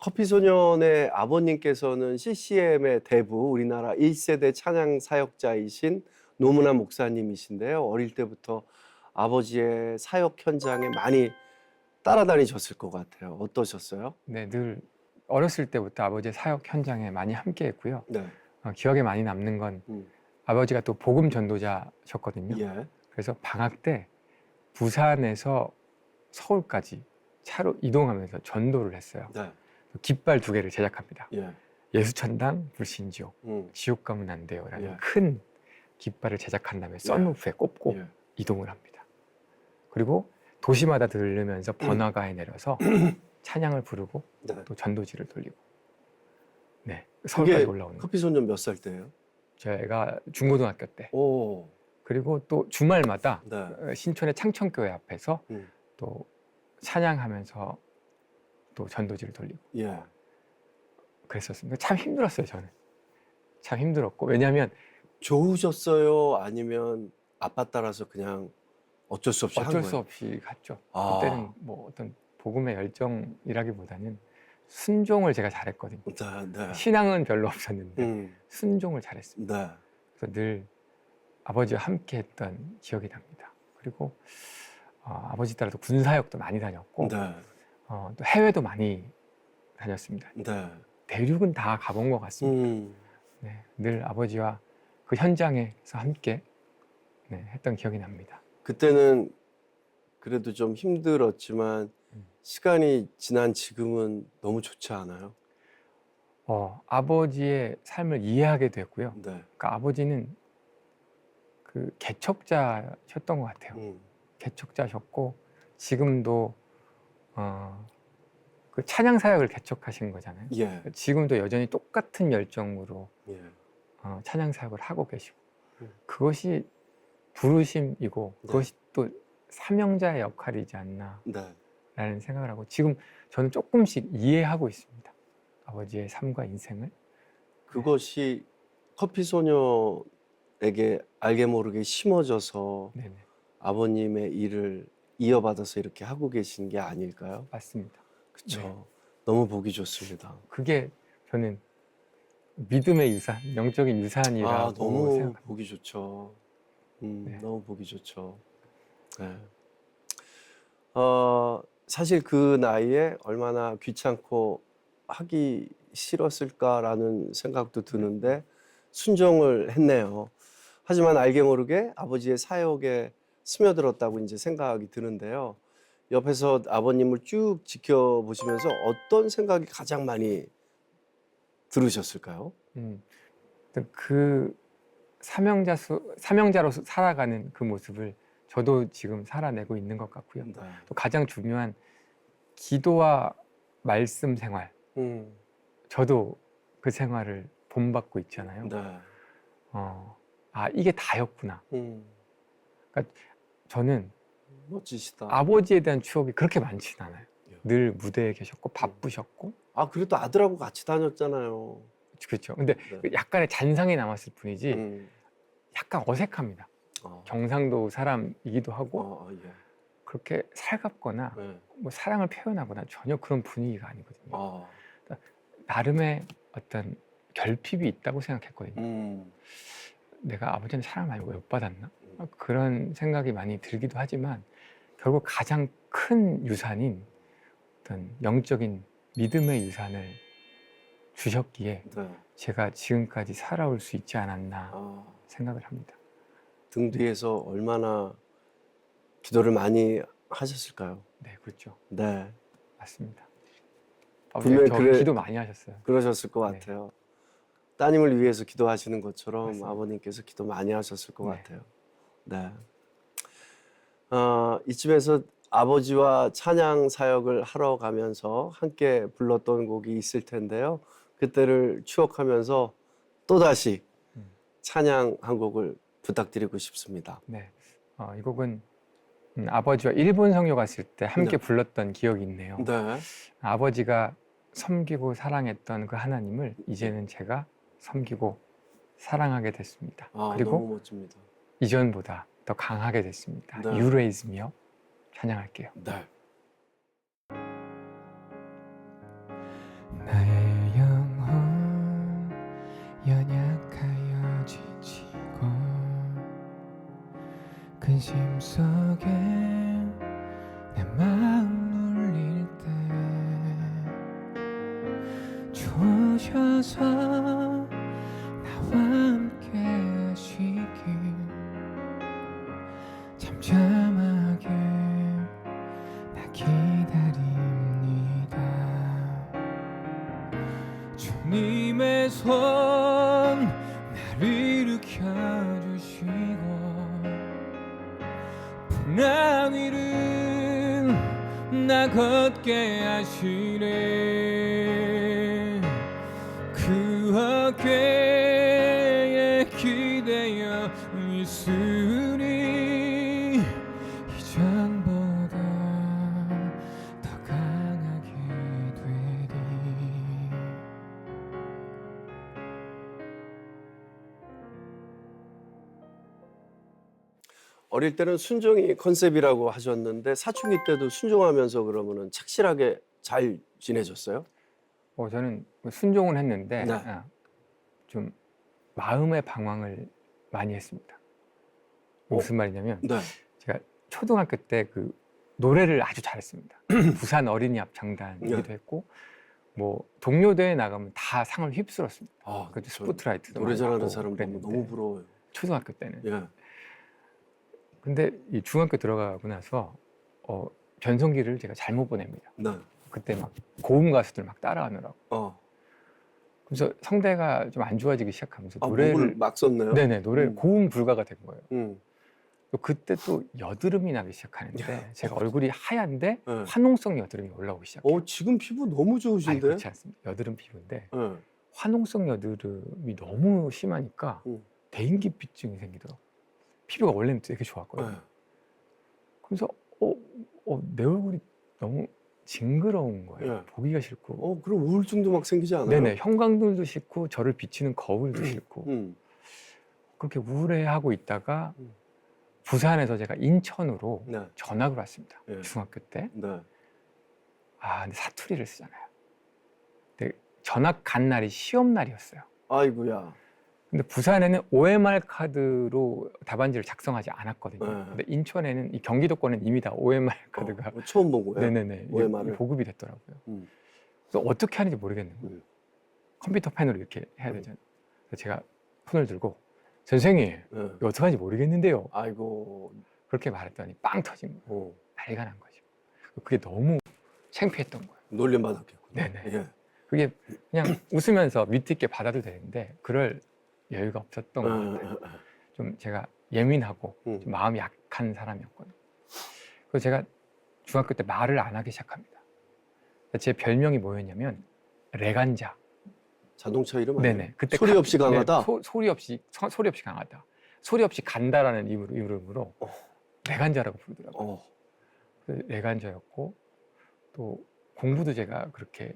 커피소년의 아버님께서는 CCM의 대부, 우리나라 1세대 찬양 사역자이신 노무나 목사님이신데요. 어릴 때부터 아버지의 사역 현장에 많이 따라다니셨을 것 같아요. 어떠셨어요? 네, 늘 어렸을 때부터 아버지의 사역 현장에 많이 함께했고요. 네. 기억에 많이 남는 건 음. 아버지가 또 복음 전도자셨거든요. 예. 그래서 방학 때 부산에서 서울까지 차로 이동하면서 전도를 했어요. 네. 깃발 2개를 제작합니다. 예. 예수천당 불신지옥, 음. 지옥 가면 안 돼요 라는 예. 큰 깃발을 제작한 다음에 썬루프에 꼽고 예. 이동을 합니다. 그리고 도시마다 들르면서 번화가에 내려서 찬양을 부르고 네. 또 전도지를 돌리고, 네, 서울까지 그게 올라오는 거예요. 커피소년 몇 살 때예요? 제가 중고등학교 때. 오. 그리고 또 주말마다 네. 신촌의 창천교회 앞에서 음. 또 찬양하면서 또 전도지를 돌리고 예. 그랬었습니다. 참 힘들었어요. 저는 참 힘들었고, 왜냐하면 좋으셨어요? 아니면 아빠 따라서 그냥 어쩔 수 없이 한 어쩔 거예요? 수 없이 갔죠. 아. 그때는 뭐 어떤 복음의 열정이라기보다는 순종을 제가 잘했거든요. 네. 네. 신앙은 별로 없었는데 음. 순종을 잘했습니다. 네. 그래서 늘 아버지와 함께 했던 기억이 납니다. 그리고 아버지 따라서 군사역도 많이 다녔고, 네. 또 해외도 많이 다녔습니다. 네. 대륙은 다 가본 것 같습니다. 음. 네, 늘 아버지와 그 현장에서 함께 했던 기억이 납니다. 그때는 그래도 좀 힘들었지만 음. 시간이 지난 지금은 너무 좋지 않아요? 아버지의 삶을 이해하게 됐고요. 네. 그러니까 아버지는 그 개척자셨던 것 같아요. 개척자셨고, 지금도 그 찬양 사역을 개척하신 거잖아요. 예. 지금도 여전히 똑같은 열정으로 예. 찬양 사역을 하고 계시고, 음. 그것이 부르심이고 네. 그것이 또 사명자의 역할이지 않나라는 네. 생각을 하고, 지금 저는 조금씩 이해하고 있습니다. 아버지의 삶과 인생을. 그것이 커피소년에게 알게 모르게 심어져서 네네, 아버님의 일을 이어받아서 이렇게 하고 계신 게 아닐까요? 맞습니다. 그렇죠. 네. 너무 보기 좋습니다. 그게 저는 믿음의 유산, 영적인 유산이라고 너무 생각합니다. 보기 좋죠. 네. 너무 보기 좋죠. 네. 사실 그 나이에 얼마나 귀찮고 하기 싫었을까라는 생각도 드는데 순종을 했네요. 하지만 알게 모르게 아버지의 사역에 스며들었다고 이제 생각이 드는데요. 옆에서 아버님을 쭉 지켜보시면서 어떤 생각이 가장 많이 들으셨을까요? 그 사명자로서 살아가는 그 모습을 저도 지금 살아내고 있는 것 같고요. 네. 또 가장 중요한 기도와 말씀 생활, 저도 그 생활을 본받고 있잖아요. 네. 이게 다였구나. 그러니까 저는 멋지시다. 아버지에 대한 추억이 그렇게 많지는 않아요. 예. 늘 무대에 계셨고 바쁘셨고. 그래도 아들하고 같이 다녔잖아요. 그렇죠. 근데 네. 약간의 잔상이 남았을 뿐이지 약간 어색합니다. 경상도 사람이기도 하고 예. 그렇게 살갑거나 네. 뭐 사랑을 표현하거나 전혀 그런 분위기가 아니거든요. 아. 나름의 어떤 결핍이 있다고 생각했거든요. 내가 아버지는 사랑을 많이 못 받았나? 그런 생각이 많이 들기도 하지만 결국 가장 큰 유산인 어떤 영적인 믿음의 유산을 주셨기에 네. 제가 지금까지 살아올 수 있지 않았나 생각을 합니다. 등 뒤에서 얼마나 기도를 많이 하셨을까요? 네, 그렇죠. 네. 맞습니다. 분명히 아버지 기도 많이 하셨어요. 그러셨을 것 네. 같아요. 따님을 위해서 기도하시는 것처럼 맞습니다. 아버님께서 기도 많이 하셨을 것 네. 같아요. 네. 이쯤에서 아버지와 찬양 사역을 하러 가면서 함께 불렀던 곡이 있을 텐데요. 그때를 추억하면서 또다시 찬양 한 곡을 부탁드리고 싶습니다. 네. 이 곡은 아버지와 일본 성교 갔을 때 함께 네. 불렀던 기억이 있네요. 네. 아버지가 섬기고 사랑했던 그 하나님을 이제는 제가 섬기고 사랑하게 됐습니다. 그리고 너무 멋집니다. 이전보다 더 강하게 됐습니다. 네. You Raise Me요. 찬양할게요. 네. 오셔서 나와 함께 하시길 잠잠하게 나 기다립니다. 주님의 손 나를 일으켜 주시고 풍랑 위를 나 걷게 하시네. 그 어깨에 기대어 있으니 이전보다 더 강하게 되리. 어릴 때는 순종이 컨셉이라고 하셨는데 사춘기 때도 순종하면서 그러면은 착실하게 잘 지내셨어요? 저는 순종은 했는데 네. 좀 마음의 방황을 많이 했습니다. 무슨 말이냐면 네. 제가 초등학교 때 그 노래를 아주 잘했습니다. 부산 어린이 합창단이기도 네. 했고 뭐 동료대회 나가면 다 상을 휩쓸었습니다. 아, 그 저 스포트라이트도 노래 많이 잘하는 받고 사람 보면 그랬는데, 너무 부러워요. 초등학교 때는. 예. 근데 이 중학교 들어가고 나서 변성기를 제가 잘못 보냅니다. 네. 그때 막 고음 가수들 막 따라하느라고. 그래서 성대가 좀 안 좋아지기 시작하면서 목을 노래를 막 썼네요. 네네 노래를 고음 불가가 된 거예요. 또 그때 또 여드름이 나기 시작하는데 야, 제가 얼굴이 하얀데 네. 화농성 여드름이 올라오기 시작해요. 지금 피부 너무 아니 좋으신데? 그렇지 않습니다. 여드름 피부인데 예. 화농성 여드름이 너무 심하니까 대인기피증이 생기더라고요. 피부가 원래는 되게 좋았거든요. 예. 그래서 내 얼굴이 너무 징그러운 거예요. 예. 보기가 싫고. 그럼 우울증도 막 생기지 않아요? 네네 형광등도 싫고 저를 비치는 거울도 싫고 그렇게 우울해하고 있다가 부산에서 제가 인천으로 네. 전학을 왔습니다. 예. 중학교 때. 네. 근데 사투리를 쓰잖아요. 근데 전학 간 날이 시험 날이었어요. 아이고야. 근데 부산에는 OMR 카드로 답안지를 작성하지 않았거든요. 네. 근데 인천에는 이 경기도권은 이미 다 OMR 카드가 처음 본 거예요? 네네네 OMR 을? 보급이 됐더라고요. 음. 그래서 어떻게 하는지 모르겠는 거예요. 컴퓨터 펜으로 이렇게 해야 되잖아요. 그래서 제가 손을 들고 선생님 예. 이거 어떻게 하는지 모르겠는데요. 아이고. 그렇게 말했더니 빵 터진 거예요. 어. 난리가 난 거죠. 그게 너무 창피했던 거예요. 놀림받았겠군요. 네네. 예. 그게 그냥 웃으면서 위트 있게 받아도 되는데 그럴 여유가 없었던 것 같아요. 좀 제가 예민하고 좀 마음이 약한 사람이었거든요. 그래서 제가 중학교 때 말을 안 하기 시작합니다. 제 별명이 뭐였냐면 레간자. 자동차 이름 아니에요? 네네. 그때 소리 없이 강하다? 네, 소리 없이 강하다. 소리 없이 간다라는 이름으로 레간자라고 부르더라고요. 그래서 레간자였고 또 공부도 제가 그렇게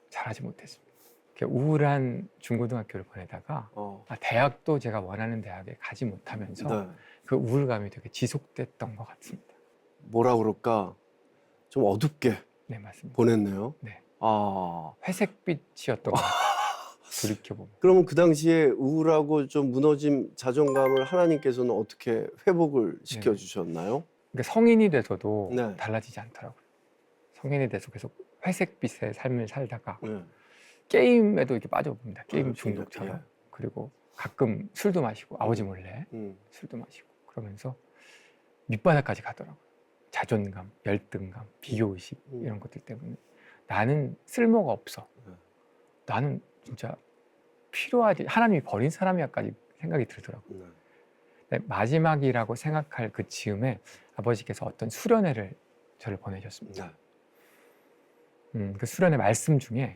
잘하지 못했습니다. 이렇게 우울한 중고등학교를 보내다가 대학도 제가 원하는 대학에 가지 못하면서 네. 그 우울감이 되게 지속됐던 것 같습니다. 뭐라 그럴까? 좀 어둡게 네 맞습니다. 보냈네요. 네. 아. 회색빛이었던 것 같아요. 돌이켜보면. 그러면 그 당시에 우울하고 좀 무너진 자존감을 하나님께서는 어떻게 회복을 시켜주셨나요? 그러니까 성인이 돼서도 네. 달라지지 않더라고요. 성인이 돼서 계속 회색빛의 삶을 살다가 네. 게임에도 이렇게 빠져봅니다. 게임 네, 중독처럼. 예. 그리고 가끔 술도 마시고 아버지 몰래 술도 마시고 그러면서 밑바닥까지 가더라고요. 자존감, 열등감, 비교의식 이런 것들 때문에 나는 쓸모가 없어. 나는 진짜 필요하지 하나님이 버린 사람이야까지 생각이 들더라고요. 근데 마지막이라고 생각할 그 즈음에 아버지께서 어떤 수련회를 저를 보내셨습니다. 그 수련회 말씀 중에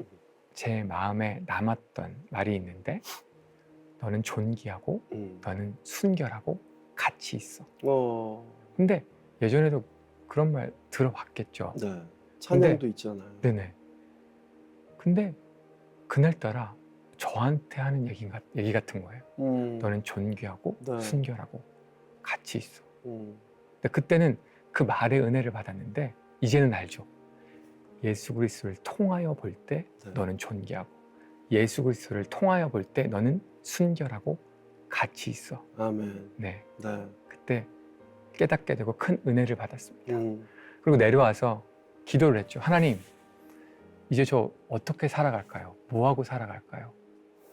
제 마음에 남았던 말이 있는데 너는 존귀하고 너는 순결하고 가치 있어. 근데 예전에도 그런 말 들어봤겠죠. 네. 찬양도 있잖아요. 네네. 근데 그날따라 저한테 하는 얘기 같은 거예요. 너는 존귀하고 네. 순결하고 가치 있어. 근데 그때는 그 말의 은혜를 받았는데 이제는 알죠. 예수 그리스도를 통하여 볼 때 너는 존귀하고 예수 그리스도를 통하여 볼 때 너는 순결하고 가치 있어. 아멘. 네. 네. 그때 깨닫게 되고 큰 은혜를 받았습니다. 그리고 내려와서 기도를 했죠. 하나님, 이제 저 어떻게 살아갈까요? 뭐 하고 살아갈까요?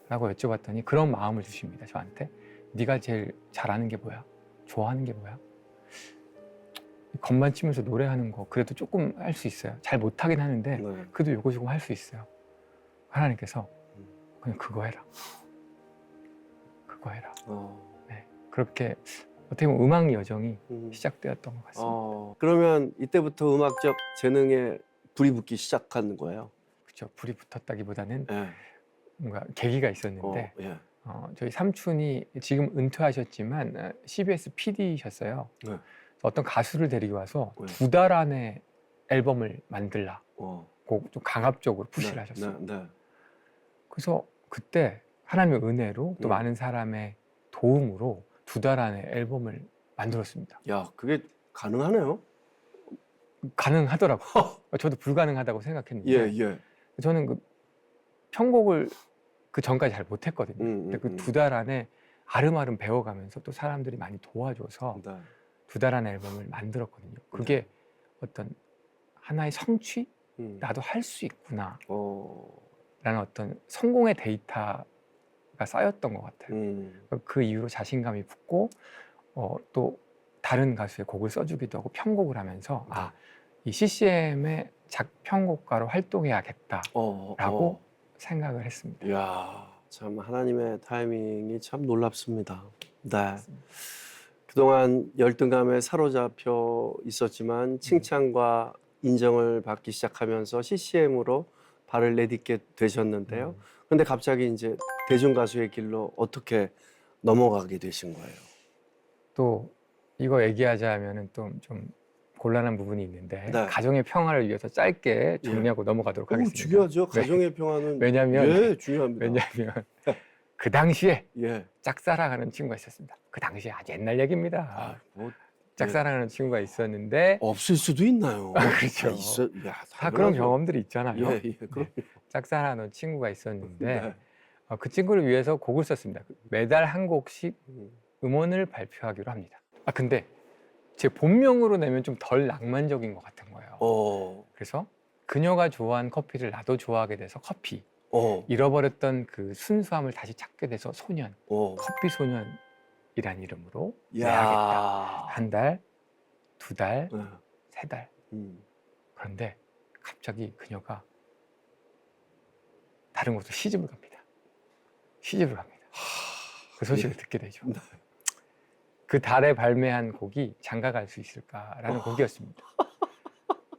라고 여쭤봤더니 그런 마음을 주십니다. 저한테. 네가 제일 잘하는 게 뭐야? 좋아하는 게 뭐야? 건반 치면서 노래하는 거 그래도 조금 할 수 있어요. 잘 못하긴 하는데 네. 그래도 요거 조금 할 수 있어요. 하나님께서 그냥 그거 해라. 그거 해라. 네. 그렇게 어떻게 보면 음악 여정이 시작되었던 것 같습니다. 그러면 이때부터 음악적 재능에 불이 붙기 시작한 거예요? 그렇죠. 불이 붙었다기보다는 예. 뭔가 계기가 있었는데 예. 저희 삼촌이 지금 은퇴하셨지만 CBS PD셨어요. 네. 어떤 가수를 데리고 와서 네. 2달 안에 앨범을 만들라고 좀 강압적으로 푸시를 네. 하셨어요. 네. 네. 그래서 그때 하나님의 은혜로 또 음. 많은 사람의 도움으로 2달 안에 앨범을 만들었습니다. 야, 그게 가능하네요? 가능하더라고요. 저도 불가능하다고 생각했는데 예, 예. 저는 그 편곡을 그 전까지 잘 못했거든요. 근데 그 2달 안에 아름아름 배워가면서 또 사람들이 많이 도와줘서 네. 2달 안에 앨범을 만들었거든요. 그게 어떤 하나의 성취? 나도 할 수 있구나 라는 어떤 성공의 데이터가 쌓였던 것 같아요. 그 이후로 자신감이 붙고 또 다른 가수의 곡을 써주기도 하고 편곡을 하면서 이 CCM의 작편곡가로 활동해야겠다라고 생각을 했습니다. 이야, 참 하나님의 타이밍이 참 놀랍습니다. 네. 그동안 열등감에 사로잡혀 있었지만 칭찬과 인정을 받기 시작하면서 CCM으로 발을 내딛게 되셨는데요. 그런데 갑자기 이제 대중가수의 길로 어떻게 넘어가게 되신 거예요? 또 이거 얘기하자면은 또 좀 곤란한 부분이 있는데 네. 가정의 평화를 위해서 짧게 정리하고 넘어가도록 하겠습니다. 중요하죠. 가정의 평화는. 왜냐면 예, 중요합니다. 왜냐하면 그 당시에 예. 짝사랑하는 친구가 있었습니다. 그 당시에 아주 옛날 얘기입니다. 아, 뭐 짝사랑하는 친구가 있었는데 없을 수도 있나요? 그렇죠. 있어. 야, 다 그런 경험들이 있잖아요. 예, 예, 그럼. 짝사랑하는 친구가 있었는데 네. 그 친구를 위해서 곡을 썼습니다. 매달 한 곡씩 음원을 발표하기로 합니다. 근데 제 본명으로 내면 좀 덜 낭만적인 것 같은 거예요. 그래서 그녀가 좋아한 커피를 나도 좋아하게 돼서 커피. 잃어버렸던 그 순수함을 다시 찾게 돼서 소년. 커피 소년이란 이름으로 내야겠다. 한 달, 2달, 3달. 그런데 갑자기 그녀가 다른 곳으로 시집을 갑니다. 시집을 갑니다. 그 소식을 듣게 되죠. 그 달에 발매한 곡이 장가갈 수 있을까라는 곡이었습니다.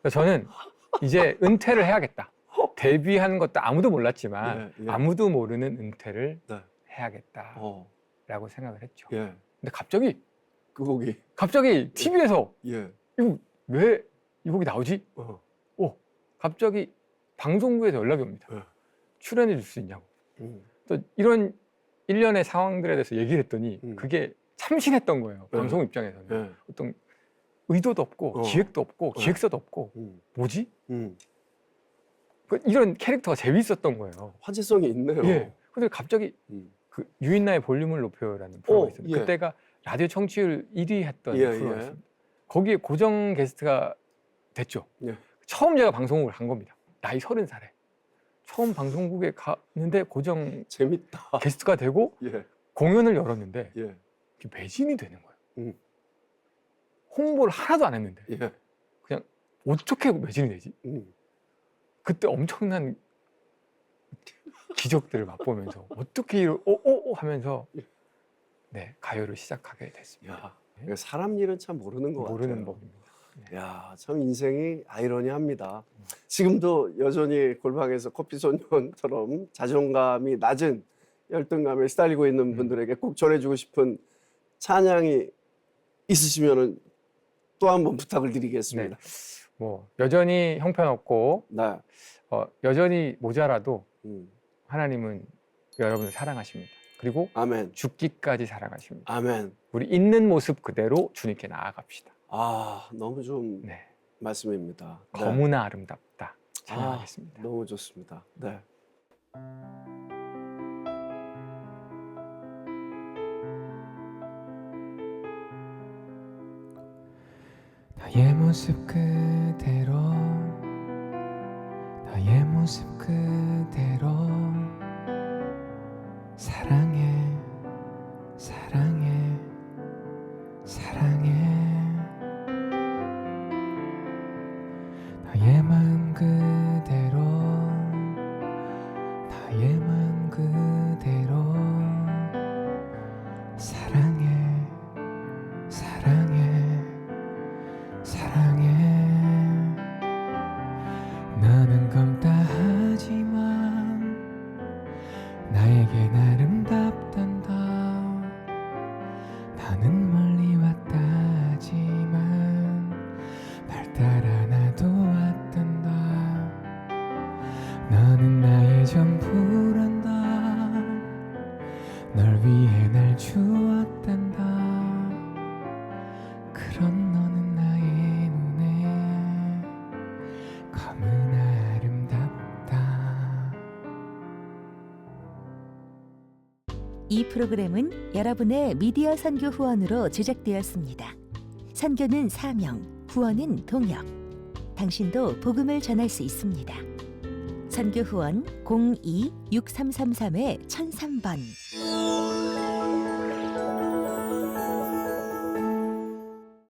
그래서 저는 이제 은퇴를 해야겠다. 데뷔하는 것도 아무도 몰랐지만 아무도 모르는 은퇴를 해야겠다라고 생각을 했죠. 근데 갑자기 그 곡이 TV에서 예. 이거 왜 이 곡이 나오지? 갑자기 방송국에서 연락이 옵니다. 출연해 줄 수 있냐고. 또 이런 일련의 상황들에 대해서 얘기를 했더니 그게 참신했던 거예요. 방송 입장에서는. 어떤 의도도 없고 기획도 없고 기획서도 없고 뭐지? 이런 캐릭터가 재밌었던 거예요. 화제성이 있네요. 예. 근데 갑자기 그 유인나의 볼륨을 높여요라는 프로가 있었는데 예. 그때가 라디오 청취율 1위 했던 예, 프로였습니다. 거기에 고정 게스트가 됐죠. 예. 처음 제가 방송국을 간 겁니다. 나이 30살에. 처음 방송국에 갔는데 고정 재밌다. 게스트가 되고 예. 공연을 열었는데 예. 매진이 되는 거예요. 홍보를 하나도 안 했는데 예. 그냥 어떻게 매진이 되지? 그때 엄청난 기적들을 맛보면서 어떻게 하면서 가요를 시작하게 됐습니다. 야, 사람 일은 참 모르는 것 모르는 같아요. 법입니다. 야, 참 인생이 아이러니합니다. 지금도 여전히 골방에서 커피소년처럼 자존감이 낮은 열등감에 시달리고 있는 분들에게 꼭 전해주고 싶은 찬양이 있으시면 또 한 번 부탁을 드리겠습니다. 뭐 여전히 형편없고 네. 여전히 모자라도 하나님은 여러분을 사랑하십니다. 그리고 아멘. 죽기까지 사랑하십니다. 아멘. 우리 있는 모습 그대로 주님께 나아갑시다. 너무 좋은 말씀입니다. 너무나 아름답다. 찬양하겠습니다. 너무 좋습니다. 네. 나의 모습 그대로 나의 모습 모습 그대로 사랑해 사랑해 사랑해 나의 마음 그대로 나의 마음 그대로 사랑해 사랑해 사랑해 나는 검다 하지만 나에겐 아름답단다 나는 멀리 왔다 하지만 날 따라 나도 왔단다 너는 나의 전부란다 널 위해 날 주었단다 그런 너는 나의 눈에 검은 아름답다. 이 프로그램은 여러분의 미디어 선교 후원으로 제작되었습니다. 선교는 사명, 후원은 동역. 당신도 복음을 전할 수 있습니다. 선교 후원 02-6333-1003번